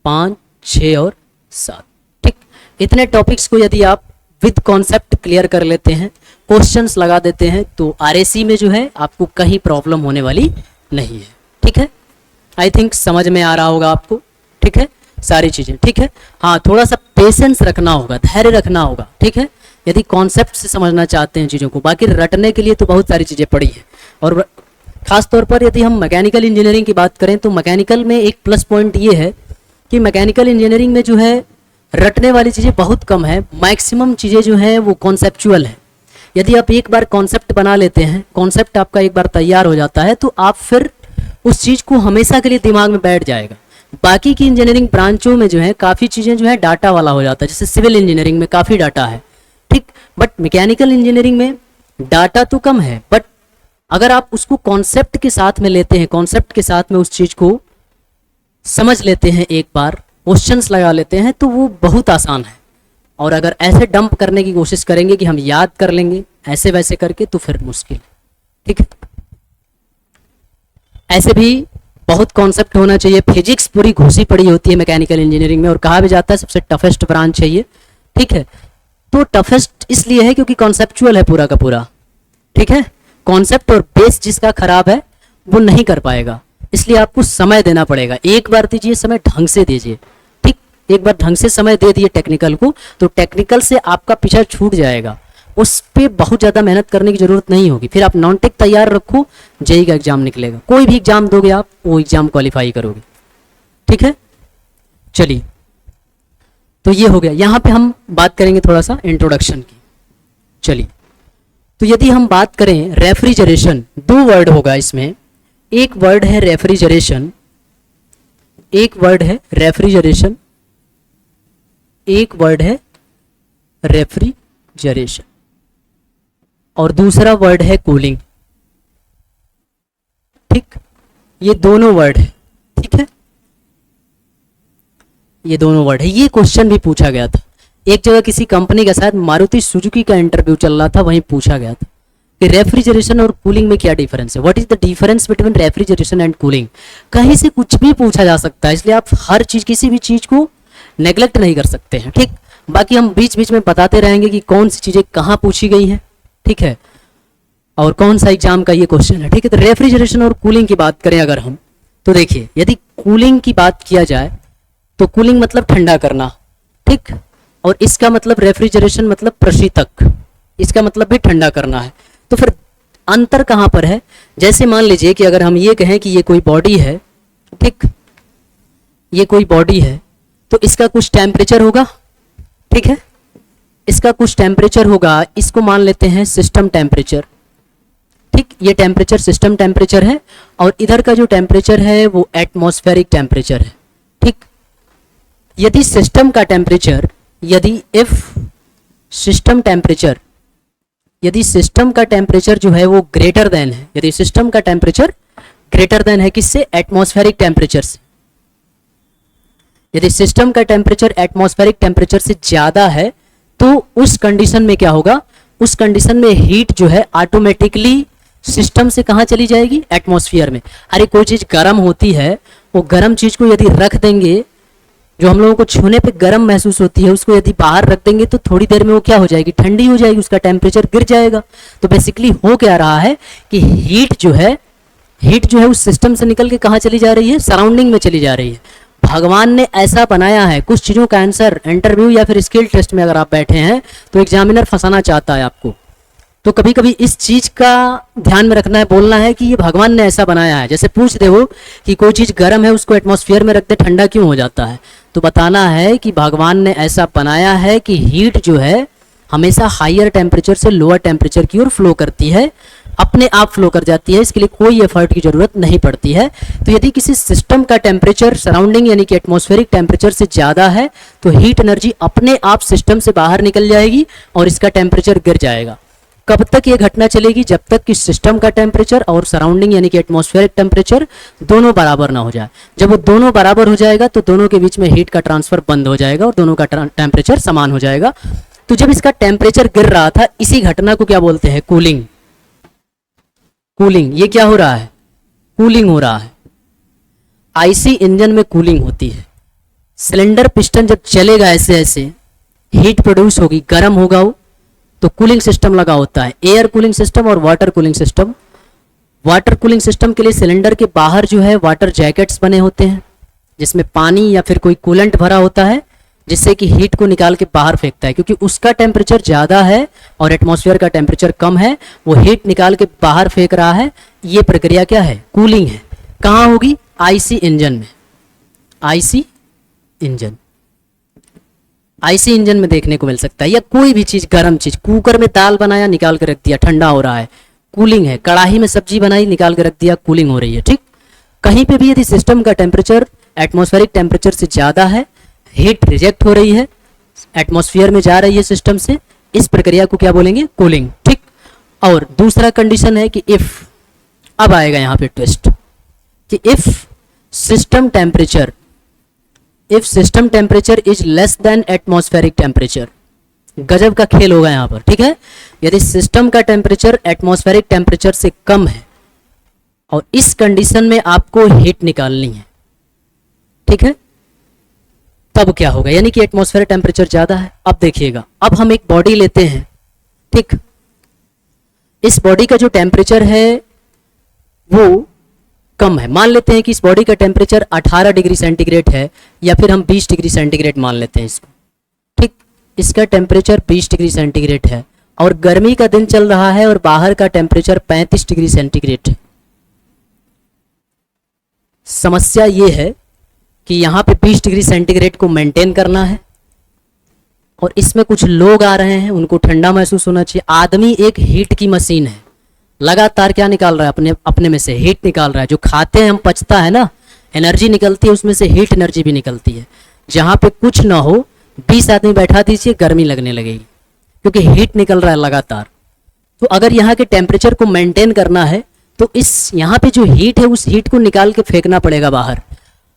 5 6 और 7, ठीक। इतने टॉपिक्स को यदि आप विद कॉन्सेप्ट क्लियर कर लेते हैं, क्वेश्चंस लगा देते हैं, तो RAC में जो है आपको कहीं प्रॉब्लम होने वाली नहीं है, ठीक है। आई थिंक समझ में आ रहा होगा आपको, ठीक है, सारी चीजें, ठीक है। हाँ, थोड़ा सा पेशेंस रखना होगा, धैर्य रखना होगा, ठीक है, यदि कॉन्सेप्ट से समझना चाहते हैं चीज़ों को। बाकी रटने के लिए तो बहुत सारी चीज़ें पड़ी हैं, और खास तौर पर यदि हम मैकेनिकल इंजीनियरिंग की बात करें तो मैकेनिकल में एक प्लस पॉइंट ये है कि मैकेनिकल इंजीनियरिंग में जो है रटने वाली चीज़ें बहुत कम है, मैक्सिमम चीज़ें जो हैं वो कॉन्सेप्चुअल है। यदि आप एक बार कॉन्सेप्ट बना लेते हैं, कॉन्सेप्ट आपका एक बार तैयार हो जाता है, तो आप फिर उस चीज़ को हमेशा के लिए दिमाग में बैठ जाएगा। बाकी की इंजीनियरिंग ब्रांचों में जो है काफ़ी चीज़ें जो है डाटा वाला हो जाता है, जैसे सिविल इंजीनियरिंग में काफ़ी डाटा है, ठीक। बट मैकेनिकल इंजीनियरिंग में डाटा तो कम है, बट अगर आप उसको कॉन्सेप्ट के साथ में लेते हैं, कॉन्सेप्ट के साथ में उस चीज़ को समझ लेते हैं, एक बार क्वेश्चंस लगा लेते हैं, तो वो बहुत आसान है। और अगर ऐसे डंप करने की कोशिश करेंगे कि हम याद कर लेंगे ऐसे वैसे करके, तो फिर मुश्किल, ठीक है। ऐसे भी बहुत कॉन्सेप्ट होना चाहिए। फिजिक्स पूरी घुसी पड़ी होती है मैकेनिकल इंजीनियरिंग में, और कहा भी जाता है सबसे टफेस्ट ब्रांच है ये, ठीक है। तो टफेस्ट इसलिए है क्योंकि कॉन्सेप्चुअल है पूरा का पूरा, ठीक है। कॉन्सेप्ट और बेस जिसका खराब है वो नहीं कर पाएगा, इसलिए आपको समय देना पड़ेगा। एक बार दीजिए समय, ढंग से दीजिए, ठीक। एक बार ढंग से समय दे दिए टेक्निकल को, तो टेक्निकल से आपका पीछा छूट जाएगा, उस पर बहुत ज़्यादा मेहनत करने की जरूरत नहीं होगी। फिर आप नॉन टेक तैयार रखो, जेई का एग्जाम निकलेगा, कोई भी एग्जाम दोगे आप, वो एग्जाम क्वालिफाई करोगे, ठीक है। चलिए, तो ये हो गया। यहाँ पे हम बात करेंगे थोड़ा सा इंट्रोडक्शन की। चलिए, तो यदि हम बात करें रेफ्रिजरेशन, दो वर्ड होगा इसमें, एक वर्ड है रेफ्रिजरेशन, एक वर्ड है रेफ्रिजरेशन, एक वर्ड है रेफ्रिजरेशन, और दूसरा वर्ड है कूलिंग। ठीक, ये दोनों वर्ड है, ठीक है, ये दोनों वर्ड है। ये क्वेश्चन भी पूछा गया था एक जगह, किसी कंपनी का शायद मारुति सुजुकी का इंटरव्यू चल रहा था, वहीं पूछा गया था कि रेफ्रिजरेशन और कूलिंग में क्या डिफरेंस है, what is the difference between refrigeration and cooling. कहीं से कुछ भी पूछा जा सकता है, इसलिए आप हर चीज, किसी भी चीज को नेग्लेक्ट नहीं कर सकते हैं, ठीक। बाकी हम बीच बीच में बताते रहेंगे कि कौन सी चीजें कहाँ पूछी गई हैं, ठीक है, और कौन सा एग्जाम का ये क्वेश्चन है, ठीक है। तो रेफ्रिजरेशन और कूलिंग की बात करें अगर हम, तो देखिए यदि कूलिंग की बात किया जाए तो कूलिंग मतलब ठंडा करना, ठीक, और इसका मतलब रेफ्रिजरेशन मतलब प्रशीतक, इसका मतलब भी ठंडा करना है। तो फिर अंतर कहाँ पर है? जैसे मान लीजिए कि अगर हम ये कहें कि ये कोई बॉडी है, ठीक, ये कोई बॉडी है, तो इसका कुछ टेम्परेचर होगा, ठीक है, इसका कुछ टेम्परेचर होगा, इसको मान लेते हैं सिस्टम टेम्परेचर, ठीक, ये टेम्परेचर सिस्टम टेम्परेचर है, और इधर का जो टेम्परेचर है वो एटमॉस्फेरिक टेम्परेचर है, ठीक। यदि सिस्टम का टेम्परेचर, यदि इफ सिस्टम टेम्परेचर, यदि सिस्टम का टेम्परेचर जो है वो ग्रेटर देन है, यदि सिस्टम का टेम्परेचर ग्रेटर देन है किससे? एटमॉस्फेरिक टेम्परेचर से। यदि सिस्टम का टेम्परेचर एटमॉस्फेरिक टेम्परेचर से ज्यादा है तो उस कंडीशन में क्या होगा? उस कंडीशन में हीट जो है ऑटोमेटिकली सिस्टम से कहाँ चली जाएगी? एटमॉस्फेयर में। अरे कोई चीज गर्म होती है, वो गर्म चीज को यदि रख देंगे, जो हम लोगों को छूने पे गर्म महसूस होती है, उसको यदि बाहर रख देंगे तो थोड़ी देर में वो क्या हो जाएगी? ठंडी हो जाएगी, उसका टेम्परेचर गिर जाएगा। तो बेसिकली हो क्या रहा है कि हीट जो है उस सिस्टम से निकल के कहाँ चली जा रही है? सराउंडिंग में चली जा रही है। भगवान ने ऐसा बनाया है। कुछ चीजों का आंसर इंटरव्यू या फिर स्किल टेस्ट में अगर आप बैठे हैं तो एग्जामिनर फंसाना चाहता है आपको, तो कभी कभी इस चीज का ध्यान में रखना है, बोलना है कि ये भगवान ने ऐसा बनाया है। जैसे पूछ दे हो कि कोई चीज गर्म है, उसको एटमॉस्फेयर में रखते ठंडा क्यों हो जाता है, तो बताना है कि भगवान ने ऐसा बनाया है कि हीट जो है हमेशा हायर टेम्परेचर से लोअर टेम्परेचर की ओर फ्लो करती है, अपने आप फ्लो कर जाती है, इसके लिए कोई एफर्ट की जरूरत नहीं पड़ती है। तो यदि किसी सिस्टम का टेम्परेचर सराउंडिंग यानी कि एटमॉस्फेरिक टेम्परेचर से ज्यादा है तो हीट एनर्जी अपने आप सिस्टम से बाहर निकल जाएगी और इसका टेम्परेचर गिर जाएगा। कब तक ये घटना चलेगी? जब तक कि सिस्टम का टेम्परेचर और सराउंडिंग यानी कि एटमॉस्फेरिक टेम्परेचर दोनों बराबर ना हो जाए। जब वो दोनों बराबर हो जाएगा तो दोनों के बीच में हीट का ट्रांसफर बंद हो जाएगा और दोनों का टेम्परेचर समान हो जाएगा। तो जब इसका टेम्परेचर गिर रहा था, इसी घटना को क्या बोलते हैं? कूलिंग। कूलिंग, ये क्या हो रहा है? कूलिंग हो रहा है। आईसी इंजन में कूलिंग होती है। सिलेंडर पिस्टन जब चलेगा ऐसे ऐसे, हीट प्रोड्यूस होगी, गर्म होगा वो, तो कूलिंग सिस्टम लगा होता है, एयर कूलिंग सिस्टम और water cooling system. Water cooling system के लिए सिलेंडर के बाहर जो है वाटर जैकेट्स बने होते हैं, जिसमें पानी या फिर कोई कूलेंट भरा होता है, जिससे कि हीट को निकाल के बाहर फेंकता है। क्योंकि उसका टेम्परेचर ज़्यादा है और एटमॉस्फेयर का टेम्परेचर कम है, वो हीट निकाल के बाहर फेंक रहा है। ये प्रक्रिया क्या है? कूलिंग है। कहाँ होगी? आईसी इंजन में। आईसी इंजन, आईसी इंजन में देखने को मिल सकता है। या कोई भी चीज, गर्म चीज, कुकर में दाल बनाया, निकाल के रख दिया, ठंडा हो रहा है, कूलिंग है। कढ़ाई में सब्जी बनाई, निकाल के रख दिया, कूलिंग हो रही है, ठीक। कहीं पे भी यदि सिस्टम का टेम्परेचर एटमॉस्फेरिक टेम्परेचर से ज्यादा है, हीट रिजेक्ट हो रही है, एटमॉस्फेयर में जा रही है सिस्टम से, इस प्रक्रिया को क्या बोलेंगे? कूलिंग, ठीक। और दूसरा कंडीशन है कि इफ, अब आएगा यहाँ पे ट्विस्ट, कि if system temperature, if system temperature is less than atmospheric temperature. गजब का खेल होगा यहाँ पर, ठीक है। यदि सिस्टम का टेम्परेचर एटमॉस्फेरिक टेम्परेचर से कम है और इस कंडीशन में आपको हीट निकालनी है, ठीक है, तब क्या होगा? यानी कि एटमॉस्फेरिक टेम्परेचर ज्यादा है। अब देखिएगा, अब हम एक बॉडी लेते हैं, ठीक। इस बॉडी का जो टेम्परेचर है वो कम है। मान लेते हैं कि इस बॉडी का टेम्परेचर 18 डिग्री सेंटीग्रेड है, या फिर हम 20 डिग्री सेंटीग्रेड मान लेते हैं इसको, ठीक। इसका टेम्परेचर 20 डिग्री सेंटीग्रेड है और गर्मी का दिन चल रहा है और बाहर का टेम्परेचर 35 डिग्री सेंटीग्रेड है। समस्या ये है कि यहाँ पे 20 डिग्री सेंटीग्रेड को मेंटेन करना है और इसमें कुछ लोग आ रहे हैं, उनको ठंडा महसूस होना चाहिए। आदमी एक हीट की मशीन है, लगातार क्या निकाल रहा है? अपने में से हीट निकाल रहा है। जो खाते हैं हम, पचता है ना, एनर्जी निकलती है, उसमें से हीट एनर्जी भी निकलती है। जहाँ पे कुछ ना हो, 20 आदमी बैठा दीजिए, गर्मी लगने लगेगी, क्योंकि हीट निकल रहा है लगातार। तो अगर यहाँ के टेम्परेचर को मेंटेन करना है तो इस यहाँ पे जो हीट है उस हीट को निकाल के फेंकना पड़ेगा बाहर।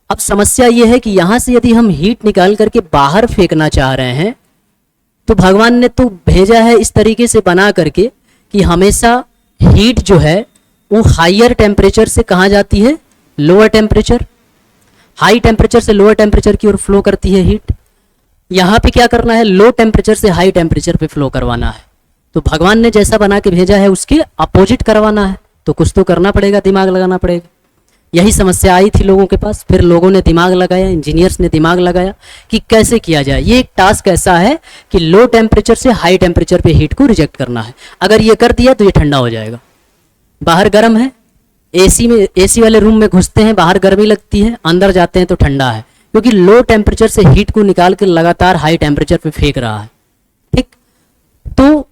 अब समस्या ये है कि यहाँ से यदि हम हीट निकाल करके बाहर फेंकना चाह रहे हैं तो भगवान ने तो भेजा है इस तरीके से बना करके कि हमेशा हीट जो है वो हायर टेम्परेचर से कहाँ जाती है, लोअर टेम्परेचर। हाई टेम्परेचर से लोअर टेम्परेचर की ओर फ्लो करती है हीट। यहाँ पे क्या करना है, लो टेम्परेचर से हाई टेम्परेचर पे फ्लो करवाना है। तो भगवान ने जैसा बना के भेजा है उसके अपोजिट करवाना है, तो कुछ तो करना पड़ेगा, दिमाग लगाना पड़ेगा। यही समस्या आई थी लोगों के पास, फिर लोगों ने दिमाग लगाया, इंजीनियर्स ने दिमाग लगाया कि कैसे किया जाए। ये एक टास्क ऐसा है कि लो टेम्परेचर से हाई टेम्परेचर पे हीट को रिजेक्ट करना है। अगर ये कर दिया तो ये ठंडा हो जाएगा। बाहर गर्म है, एसी वाले रूम में घुसते हैं, बाहर गर्मी लगती है, अंदर जाते हैं तो ठंडा है, क्योंकि लो टेम्परेचर से हीट को निकाल के लगातार हाई टेम्परेचर पे फेंक रहा है। ठीक, तो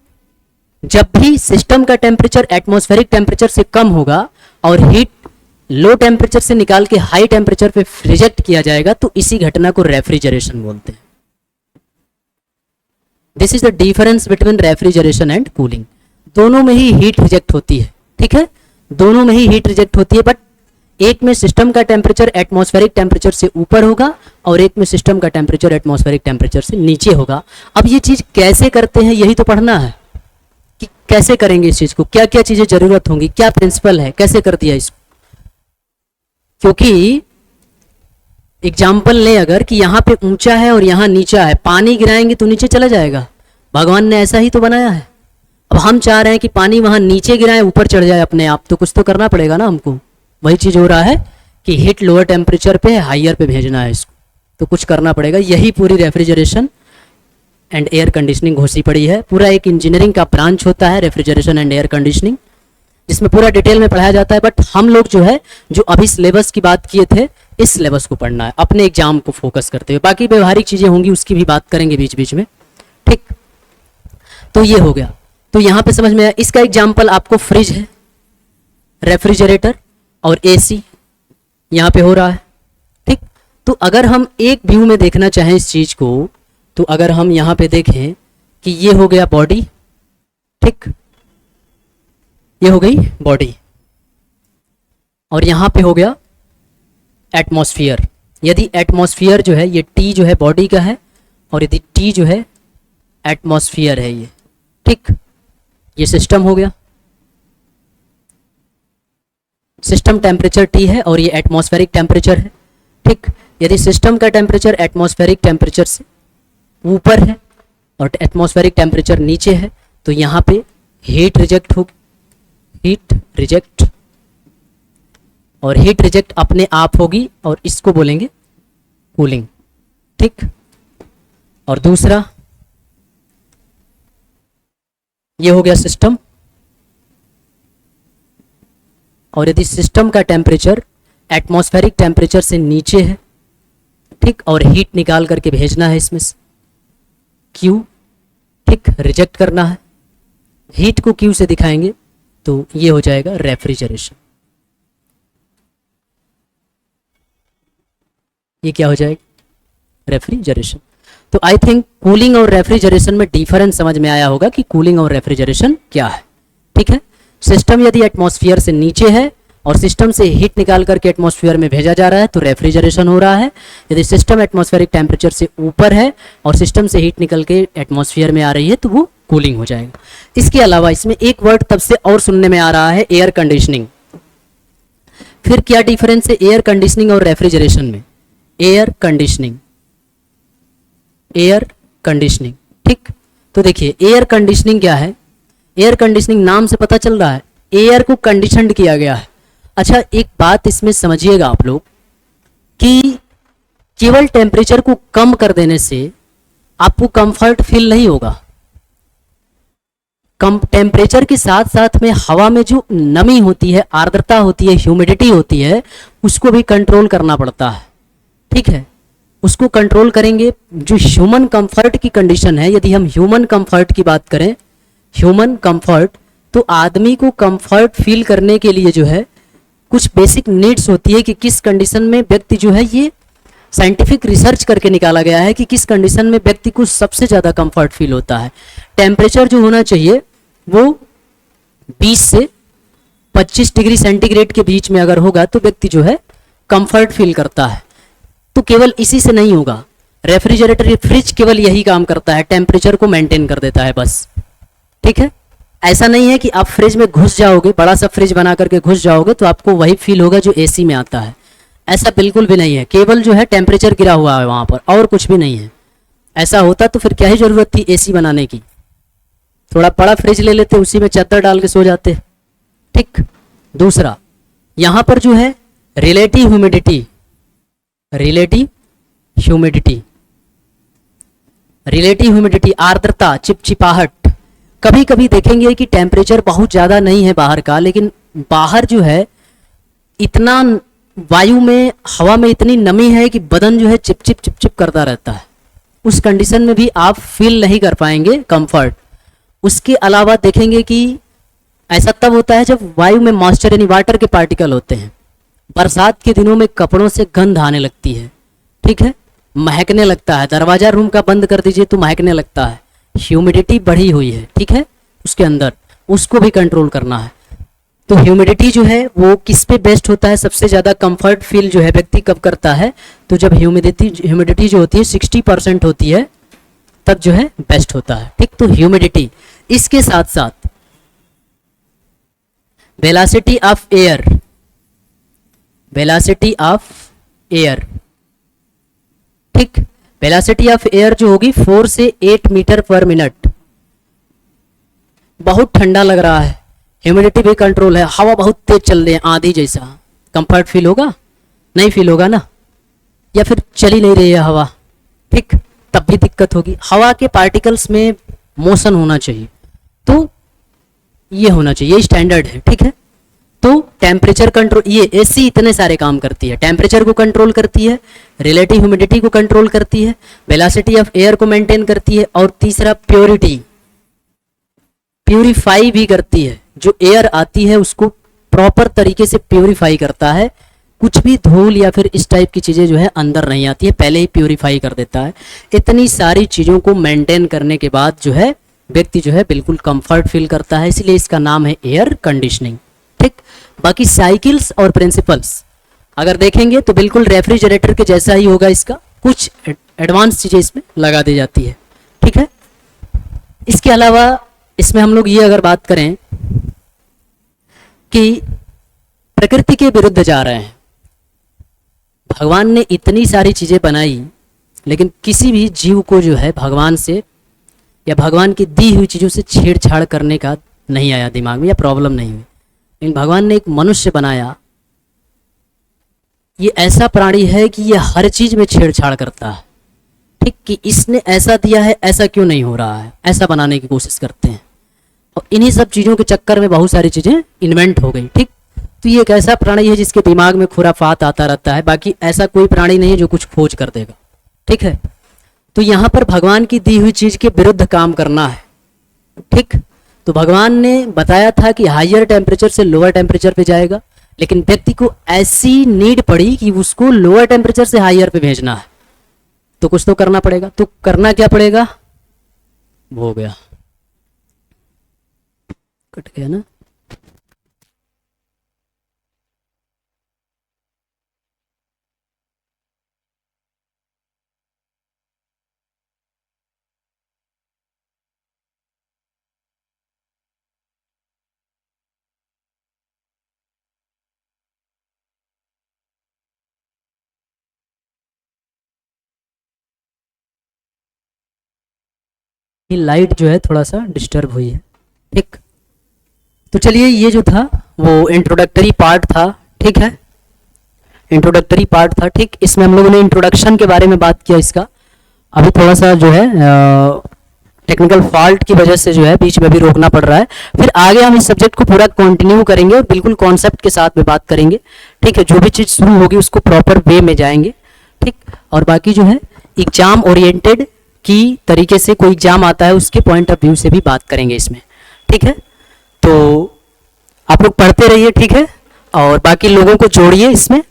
जब भी सिस्टम का टेम्परेचर एटमॉस्फेरिक टेम्परेचर से कम होगा और हीट लो टेम्परेचर से निकाल के हाई टेम्परेचर पे रिजेक्ट किया जाएगा, तो इसी घटना को रेफ्रिजरेशन बोलते हैं। This is the difference between refrigeration and cooling. दोनों में ही हीट रिजेक्ट होती है, ठीक है, दोनों में ही हीट रिजेक्ट होती है, बट एक में सिस्टम का टेम्परेचर एटमॉस्फेरिक टेम्परेचर से ऊपर होगा और एक में सिस्टम का टेम्परेचर एटमॉस्फेरिक टेम्परेचर से नीचे होगा। अब ये चीज कैसे करते हैं यही तो पढ़ना है कि कैसे करेंगे इस चीज को, क्या क्या चीजें जरूरत होंगी, क्या प्रिंसिपल है, कैसे कर दिया इसको। क्योंकि एग्जाम्पल ले अगर कि यहाँ पे ऊंचा है और यहाँ नीचा है, पानी गिराएंगे तो नीचे चला जाएगा, भगवान ने ऐसा ही तो बनाया है। अब हम चाह रहे हैं कि पानी वहां नीचे गिराए ऊपर चढ़ जाए अपने आप, तो कुछ तो करना पड़ेगा ना हमको। वही चीज हो रहा है कि हीट लोअर टेम्परेचर पे हायर पे भेजना है इसको, तो कुछ करना पड़ेगा। यही पूरी रेफ्रिजरेशन एंड एयर कंडीशनिंग घुसी पड़ी है। पूरा एक इंजीनियरिंग का ब्रांच होता है रेफ्रिजरेशन एंड एयर कंडीशनिंग, जिसमें पूरा डिटेल में पढ़ाया जाता है। बट हम लोग जो है जो अभी सिलेबस की बात किए थे, इस सिलेबस को पढ़ना है अपने एग्जाम को फोकस करते हुए। बाकी व्यवहारिक चीजें होंगी उसकी भी बात करेंगे बीच बीच में, ठीक। तो ये हो गया, तो यहाँ पे समझ में आया। इसका एग्जाम्पल आपको फ्रिज है, रेफ्रिजरेटर और एसी यहाँ पे हो रहा है, ठीक। तो अगर हम एक व्यू में देखना चाहें इस चीज को, तो अगर हम यहाँ पे देखें कि ये हो गया बॉडी, ठीक, ये हो गई बॉडी और यहाँ पे हो गया एटमॉस्फेयर। यदि एटमॉस्फेयर जो है ये टी जो है बॉडी का है और यदि टी जो है एटमॉस्फेयर है ये, ठीक। ये सिस्टम हो गया, सिस्टम टेम्परेचर टी है और ये एटमॉस्फेरिक टेम्परेचर है, ठीक। यदि सिस्टम का टेम्परेचर एटमॉस्फेरिक टेम्परेचर से ऊपर है और एटमॉस्फेरिक टेम्परेचर नीचे है, तो यहाँ पे हीट रिजेक्ट होगी, हीट रिजेक्ट, और हीट रिजेक्ट अपने आप होगी और इसको बोलेंगे कूलिंग, ठीक। और दूसरा ये हो गया सिस्टम, और यदि सिस्टम का टेम्परेचर एटमॉस्फेरिक टेम्परेचर से नीचे है, ठीक, और हीट निकाल करके भेजना है इसमें से क्यू, ठीक, रिजेक्ट करना है, हीट को क्यू से दिखाएंगे तो ये हो जाएगा रेफ्रिजरेशन। ये क्या हो जाएगा, रेफ्रिजरेशन। तो आई थिंक कूलिंग और रेफ्रिजरेशन में डिफरेंस समझ में आया होगा कि कूलिंग और रेफ्रिजरेशन क्या है, ठीक है। सिस्टम यदि एटमॉस्फेयर से नीचे है और सिस्टम से हीट निकाल करके एटमॉस्फेयर में भेजा जा रहा है तो रेफ्रिजरेशन हो रहा है। यदि सिस्टम एटमॉस्फेरिक टेम्परेचर से ऊपर है और सिस्टम से हीट निकल के एटमॉस्फेयर में आ रही है तो वो कूलिंग हो जाएगा। इसके अलावा इसमें एक वर्ड तब से और सुनने में आ रहा है, एयर कंडीशनिंग। फिर क्या डिफरेंस है एयर कंडीशनिंग और रेफ्रिजरेशन में? एयर कंडीशनिंग, एयर कंडीशनिंग, ठीक। तो देखिए एयर कंडीशनिंग क्या है, एयर कंडीशनिंग नाम से पता चल रहा है एयर को कंडीशनड किया गया है। अच्छा एक बात इसमें समझिएगा आप लोग कि केवल टेम्परेचर को कम कर देने से आपको कंफर्ट फील नहीं होगा। कम टेम्परेचर के साथ साथ में हवा में जो नमी होती है, आर्द्रता होती है, ह्यूमिडिटी होती है, उसको भी कंट्रोल करना पड़ता है, ठीक है। उसको कंट्रोल करेंगे। जो ह्यूमन कंफर्ट की कंडीशन है, यदि हम ह्यूमन कंफर्ट की बात करें, ह्यूमन कंफर्ट, तो आदमी को कंफर्ट फील करने के लिए जो है कुछ बेसिक नीड्स होती है कि किस कंडीशन में व्यक्ति जो है, ये साइंटिफिक रिसर्च करके निकाला गया है कि किस कंडीशन में व्यक्ति को सबसे ज़्यादा कंफर्ट फील होता है। टेम्परेचर जो होना चाहिए वो 20 से 25 डिग्री सेंटीग्रेड के बीच में अगर होगा तो व्यक्ति जो है कंफर्ट फील करता है। तो केवल इसी से नहीं होगा, रेफ्रिजरेटर या फ्रिज केवल यही काम करता है, टेम्परेचर को मेंटेन कर देता है बस। ठीक है, ऐसा नहीं है कि आप फ्रिज में घुस जाओगे, बड़ा सा फ्रिज बना करके घुस जाओगे तो आपको वही फील होगा जो एसी में आता है, ऐसा बिल्कुल भी नहीं है। केवल जो है टेम्परेचर गिरा हुआ है वहां पर और कुछ भी नहीं है। ऐसा होता तो फिर क्या ही जरूरत थी एसी बनाने की, थोड़ा बड़ा फ्रिज ले लेते, उसी में चादर डाल के सो जाते। ठीक। दूसरा, यहां पर जो है relative humidity, relative humidity, relative humidity आर्द्रता, चिपचिपाहट। कभी कभी देखेंगे कि टेम्परेचर बहुत ज़्यादा नहीं है बाहर का, लेकिन बाहर जो है इतना वायु में, हवा में इतनी नमी है कि बदन जो है चिपचिप चिपचिप करता रहता है। उस कंडीशन में भी आप फील नहीं कर पाएंगे कंफर्ट। उसके अलावा देखेंगे कि ऐसा तब होता है जब वायु में मॉइस्चर यानी वाटर के पार्टिकल होते हैं। बरसात के दिनों में कपड़ों से गंध आने लगती है, ठीक है, महकने लगता है, दरवाजा रूम का बंद कर दीजिए तो महकने लगता है। ह्यूमिडिटी बढ़ी हुई है, ठीक है, उसके अंदर, उसको भी कंट्रोल करना है। तो ह्यूमिडिटी जो है वो किस पे बेस्ट होता है, सबसे ज़्यादा कंफर्ट फील जो है व्यक्ति कब करता है, तो जब ह्यूमिडिटी जो होती है 60% होती है, तब जो है बेस्ट होता है। ठीक, तो ह्यूमिडिटी। इसके साथ साथ velocity of air, velocity of air, ठीक, वेलोसिटी ऑफ एयर जो होगी 4 से 8 मीटर पर मिनट। बहुत ठंडा लग रहा है, ह्यूमिडिटी भी कंट्रोल है, हवा बहुत तेज चल रही है आंधी जैसा, कंफर्ट फील होगा? नहीं फील होगा ना, या फिर चली नहीं रही है हवा, ठीक, तब भी दिक्कत होगी। हवा के पार्टिकल्स में मोशन होना चाहिए, तो ये होना चाहिए, ये स्टैंडर्ड है। ठीक है, तो टेम्परेचर कंट्रोल, ये एसी इतने सारे काम करती है, टेम्परेचर को कंट्रोल करती है, रिलेटिव ह्यूमिडिटी को कंट्रोल करती है, वेलोसिटी ऑफ एयर को मेंटेन करती है, और तीसरा प्योरिटी, प्यूरिफाई भी करती है। जो एयर आती है उसको प्रॉपर तरीके से प्यूरिफाई करता है, कुछ भी धूल या फिर इस टाइप की चीज़ें जो है अंदर नहीं आती है, पहले ही प्यूरिफाई कर देता है। इतनी सारी चीज़ों को मेंटेन करने के बाद जो है व्यक्ति जो है बिल्कुल कंफर्ट फील करता है, इसलिए इसका नाम है एयर कंडीशनिंग। ठीक, बाकी साइकिल्स और प्रिंसिपल्स अगर देखेंगे तो बिल्कुल रेफ्रिजरेटर के जैसा ही होगा, इसका कुछ एडवांस चीज़ें इसमें लगा दी जाती है। ठीक है, इसके अलावा इसमें हम लोग ये अगर बात करें कि प्रकृति के विरुद्ध जा रहे हैं, भगवान ने इतनी सारी चीज़ें बनाई, लेकिन किसी भी जीव को जो है भगवान से या भगवान की दी हुई चीज़ों से छेड़छाड़ करने का नहीं आया दिमाग में, या प्रॉब्लम नहीं हुई। लेकिन भगवान ने एक मनुष्य बनाया, ये ऐसा प्राणी है कि ये हर चीज़ में छेड़छाड़ करता है। ठीक, कि इसने ऐसा दिया है, ऐसा क्यों नहीं हो रहा है, ऐसा बनाने की कोशिश करते हैं, और इन्हीं सब चीज़ों के चक्कर में बहुत सारी चीज़ें इन्वेंट हो गई। ठीक, तो ये एक ऐसा प्राणी है जिसके दिमाग में खुराफात आता रहता है, बाकी ऐसा कोई प्राणी नहीं है जो कुछ खोज कर देगा। ठीक है, तो यहाँ पर भगवान की दी हुई चीज़ के विरुद्ध काम करना है। ठीक, तो भगवान ने बताया था कि हायर टेम्परेचर से लोअर टेम्परेचर पे जाएगा, लेकिन व्यक्ति को ऐसी नीड पड़ी कि उसको लोअर टेम्परेचर से हायर पे भेजना है, तो कुछ तो करना पड़ेगा। तो करना क्या पड़ेगा, वो हो गया, कट गया ना। ये लाइट जो है थोड़ा सा डिस्टर्ब हुई है। ठीक, तो चलिए, ये जो था वो इंट्रोडक्टरी पार्ट था। ठीक है, इंट्रोडक्टरी पार्ट था। ठीक, इसमें हम लोगों ने इंट्रोडक्शन के बारे में बात किया इसका। अभी थोड़ा सा जो है टेक्निकल फॉल्ट की वजह से जो है बीच में भी रोकना पड़ रहा है। फिर आगे हम इस सब्जेक्ट को पूरा कंटिन्यू करेंगे और बिल्कुल कॉन्सेप्ट के साथ में बात करेंगे। ठीक है, जो भी चीज़ शुरू होगी उसको प्रॉपर वे में जाएंगे। ठीक, और बाकी जो है एग्जाम ओरिएंटेड की तरीके से कोई एग्जाम आता है उसके पॉइंट ऑफ व्यू से भी बात करेंगे इसमें। ठीक है, तो आप लोग पढ़ते रहिए। ठीक है, और बाकी लोगों को जोड़िए, इसमें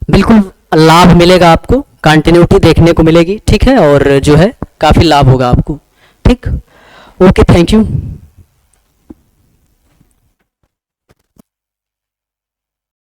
बिल्कुल लाभ मिलेगा आपको, कंटिन्यूटी देखने को मिलेगी। ठीक है, और जो है काफ़ी लाभ होगा आपको। ठीक, ओके, थैंक यू।